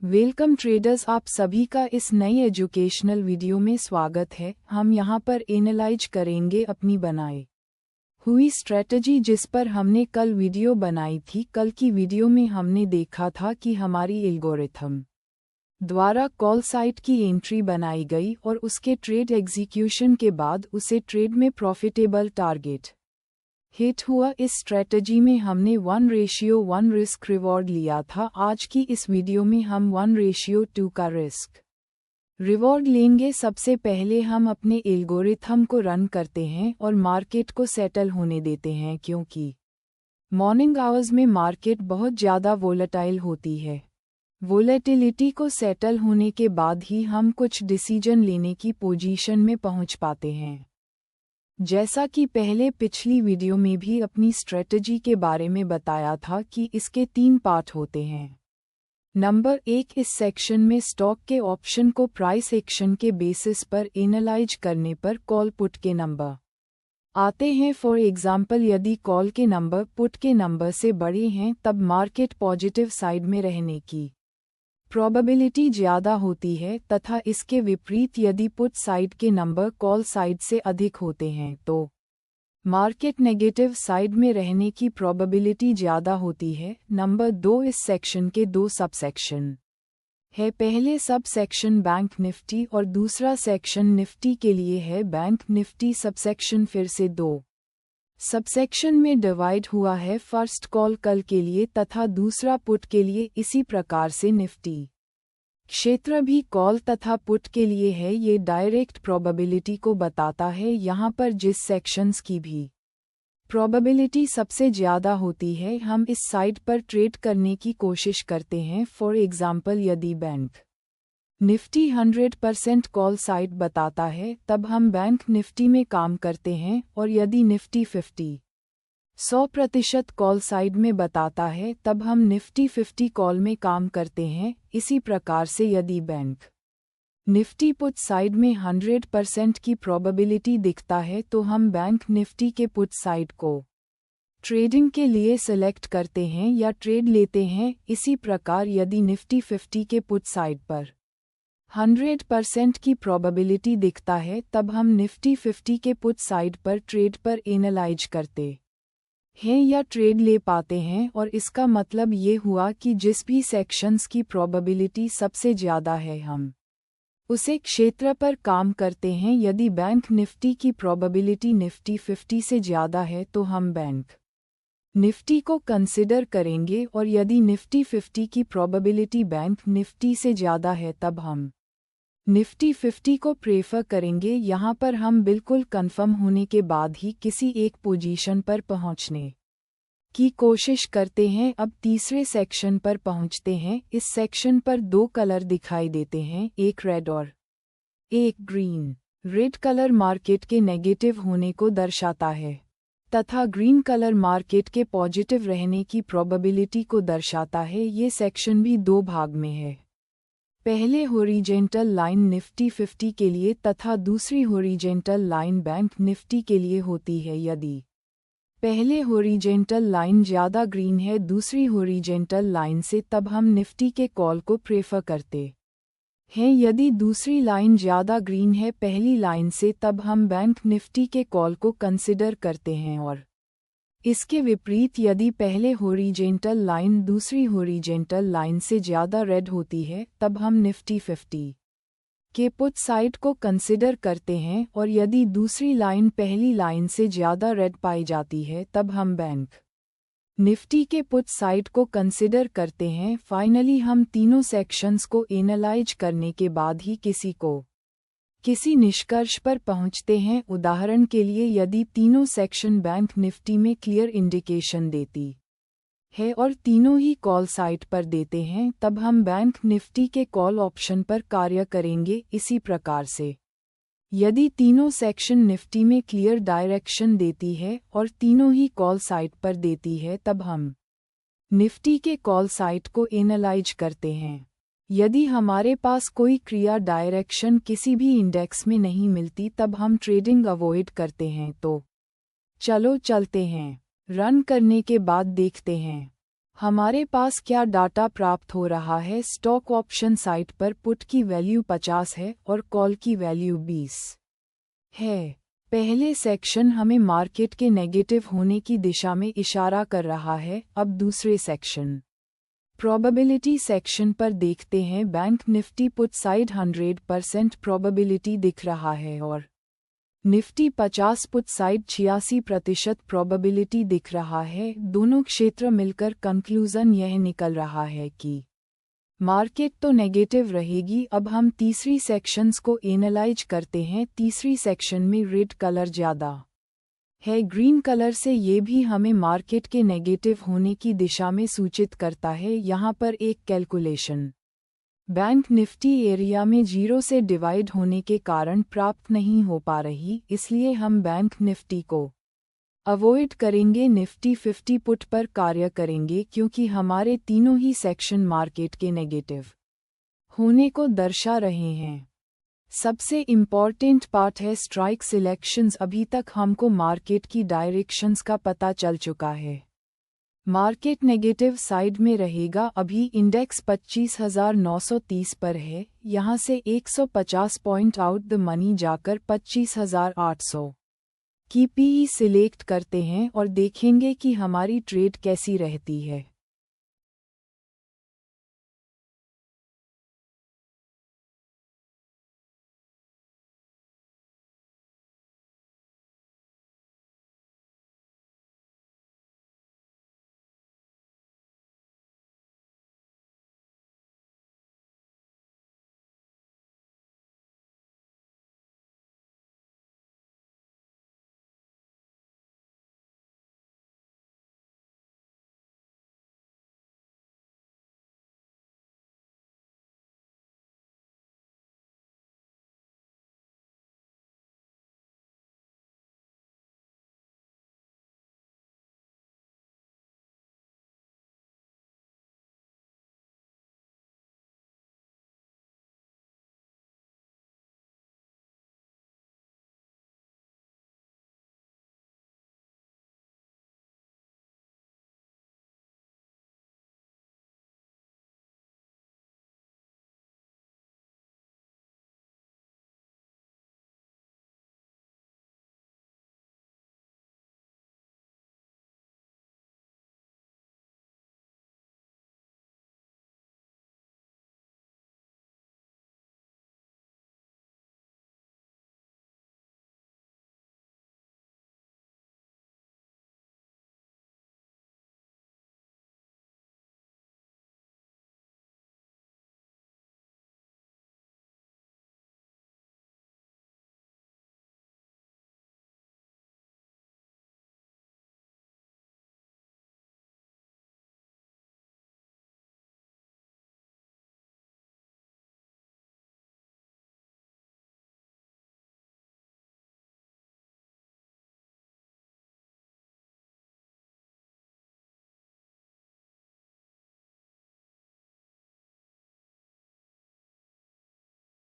Welcome traders, आप सभी का इस नई एजुकेशनल वीडियो में स्वागत है। हम यहाँ पर एनालाइज करेंगे अपनी बनाई हुई स्ट्रेटजी जिस पर हमने कल वीडियो बनाई थी। कल की वीडियो में हमने देखा था कि हमारी एल्गोरिथम द्वारा कॉल साइट की एंट्री बनाई गई और उसके ट्रेड एग्जीक्यूशन के बाद उसे ट्रेड में प्रॉफिटेबल टारगेट हिट हुआ। इस स्ट्रेटजी में हमने 1:1 रिस्क रिवॉर्ड लिया था। आज की इस वीडियो में हम 1:2 का रिस्क रिवॉर्ड लेंगे। सबसे पहले हम अपने एल्गोरिथम को रन करते हैं और मार्केट को सेटल होने देते हैं, क्योंकि मॉर्निंग आवर्स में मार्केट बहुत ज़्यादा वोलेटाइल होती है। वोलेटिलिटी को सेटल होने के बाद ही हम कुछ डिसीजन लेने की पोजीशन में पहुंच पाते हैं। जैसा कि पहले पिछली वीडियो में भी अपनी स्ट्रेटजी के बारे में बताया था कि इसके 3 पार्ट होते हैं। नंबर 1, इस सेक्शन में स्टॉक के ऑप्शन को प्राइस एक्शन के बेसिस पर एनालाइज करने पर कॉल पुट के नंबर आते हैं। फॉर एग्जाम्पल, यदि कॉल के नंबर पुट के नंबर से बड़े हैं तब मार्केट पॉजिटिव साइड में रहने की प्रोबेबिलिटी ज़्यादा होती है, तथा इसके विपरीत यदि पुट साइड के नंबर कॉल साइड से अधिक होते हैं तो मार्केट नेगेटिव साइड में रहने की प्रोबेबिलिटी ज़्यादा होती है। नंबर 2, इस सेक्शन के 2 सबसेक्शन है। पहले सब सेक्शन बैंक निफ्टी और दूसरा सेक्शन निफ्टी के लिए है। बैंक निफ्टी सबसेक्शन फिर से 2 सबसेक्शन में डिवाइड हुआ है। फर्स्ट कॉल कल के लिए तथा दूसरा पुट के लिए। इसी प्रकार से निफ्टी क्षेत्र भी कॉल तथा पुट के लिए है। ये डायरेक्ट प्रोबेबिलिटी को बताता है। यहाँ पर जिस सेक्शंस की भी प्रोबेबिलिटी सबसे ज़्यादा होती है, हम इस साइड पर ट्रेड करने की कोशिश करते हैं। फॉर एग्जाम्पल, यदि बैंक निफ्टी 100% कॉल साइड बताता है तब हम बैंक निफ्टी में काम करते हैं, और यदि निफ्टी 100% कॉल साइड में बताता है तब हम निफ्टी 50 कॉल में काम करते हैं। इसी प्रकार से यदि बैंक निफ्टी पुट साइड में 100% की प्रोबेबिलिटी दिखता है तो हम बैंक निफ्टी के पुट साइड को ट्रेडिंग के लिए सेलेक्ट करते हैं या ट्रेड लेते हैं। इसी प्रकार यदि निफ्टी 50 के पुट साइड पर 100% की प्रोबेबिलिटी दिखता है तब हम निफ्टी 50 के पुट साइड पर ट्रेड पर एनालाइज करते हैं या ट्रेड ले पाते हैं। और इसका मतलब ये हुआ कि जिस भी सेक्शंस की प्रोबेबिलिटी सबसे ज़्यादा है हम उसे क्षेत्र पर काम करते हैं। यदि बैंक निफ्टी की प्रोबेबिलिटी निफ्टी 50 से ज़्यादा है तो हम बैंक निफ्टी को कंसिडर करेंगे, और यदि निफ्टी 50 की प्रोबेबिलिटी बैंक निफ्टी से ज़्यादा है तब हम निफ्टी 50 को प्रेफर करेंगे। यहाँ पर हम बिल्कुल कंफर्म होने के बाद ही किसी एक पोजीशन पर पहुँचने की कोशिश करते हैं। अब तीसरे सेक्शन पर पहुँचते हैं। इस सेक्शन पर 2 कलर दिखाई देते हैं, एक रेड और एक ग्रीन। रेड कलर मार्केट के नेगेटिव होने को दर्शाता है तथा ग्रीन कलर मार्केट के पॉजिटिव रहने की प्रोबेबिलिटी को दर्शाता है। ये सेक्शन भी 2 भाग में है। पहले हॉरिजॉन्टल लाइन निफ्टी 50 के लिए तथा दूसरी हॉरिजॉन्टल लाइन बैंक निफ्टी के लिए होती है। यदि पहले हॉरिजॉन्टल लाइन ज़्यादा ग्रीन है दूसरी हॉरिजॉन्टल लाइन से तब हम निफ्टी के कॉल को प्रेफर करते हैं। यदि दूसरी लाइन ज़्यादा ग्रीन है पहली लाइन से तब हम बैंक निफ्टी के कॉल को कंसिडर करते हैं, और इसके विपरीत यदि पहले हॉरिजॉन्टल लाइन दूसरी हॉरिजॉन्टल लाइन से ज़्यादा रेड होती है तब हम निफ्टी 50 के पुट साइड को कंसिडर करते हैं, और यदि दूसरी लाइन पहली लाइन से ज़्यादा रेड पाई जाती है तब हम बैंक निफ्टी के पुट साइड को कंसिडर करते हैं। फाइनली हम तीनों सेक्शंस को एनालाइज करने के बाद ही किसी निष्कर्ष पर पहुंचते हैं। उदाहरण के लिए, यदि तीनों सेक्शन बैंक निफ्टी में क्लियर इंडिकेशन देती है और तीनों ही कॉल साइट पर देते हैं तब हम बैंक निफ्टी के कॉल ऑप्शन पर कार्य करेंगे। इसी प्रकार से यदि तीनों सेक्शन निफ्टी में क्लियर डायरेक्शन देती है और तीनों ही कॉल साइट पर देती है तब हम निफ्टी के कॉल साइट को एनालाइज करते हैं। यदि हमारे पास कोई क्लियर डायरेक्शन किसी भी इंडेक्स में नहीं मिलती तब हम ट्रेडिंग अवॉइड करते हैं। तो चलो चलते हैं। रन करने के बाद देखते हैं। हमारे पास क्या डाटा प्राप्त हो रहा है? स्टॉक ऑप्शन साइट पर पुट की वैल्यू 50 है और कॉल की वैल्यू 20 है। पहले सेक्शन हमें मार्केट के नेगेटिव होने की दिशा में इशारा कर रहा है। अब दूसरे सेक्शन प्रोबेबिलिटी सेक्शन पर देखते हैं। Bank Nifty put side 100% probability दिख रहा है और निफ्टी 50 पुट साइड 86% प्रोबेबिलिटी दिख रहा है। दोनों क्षेत्र मिलकर कंक्लूजन यह निकल रहा है कि मार्केट तो नेगेटिव रहेगी। अब हम तीसरी सेक्शंस को एनालाइज करते हैं। तीसरी सेक्शन में रेड कलर ज़्यादा है ग्रीन कलर से, ये भी हमें मार्केट के नेगेटिव होने की दिशा में सूचित करता है। यहाँ पर एक कैलकुलेशन बैंक निफ्टी एरिया में 0 से डिवाइड होने के कारण प्राप्त नहीं हो पा रही, इसलिए हम बैंक निफ्टी को अवॉइड करेंगे। निफ्टी 50 पुट पर कार्य करेंगे क्योंकि हमारे तीनों ही सेक्शन मार्केट के नेगेटिव होने को दर्शा रहे हैं। सबसे इम्पॉर्टेंट पार्ट है स्ट्राइक सिलेक्शंस। अभी तक हमको मार्केट की डायरेक्शंस का पता चल चुका है। मार्केट नेगेटिव साइड में रहेगा। अभी इंडेक्स 25,930 पर है। यहाँ से 150 पॉइंट आउट द मनी जाकर 25,800 की पीई सिलेक्ट करते हैं और देखेंगे कि हमारी ट्रेड कैसी रहती है।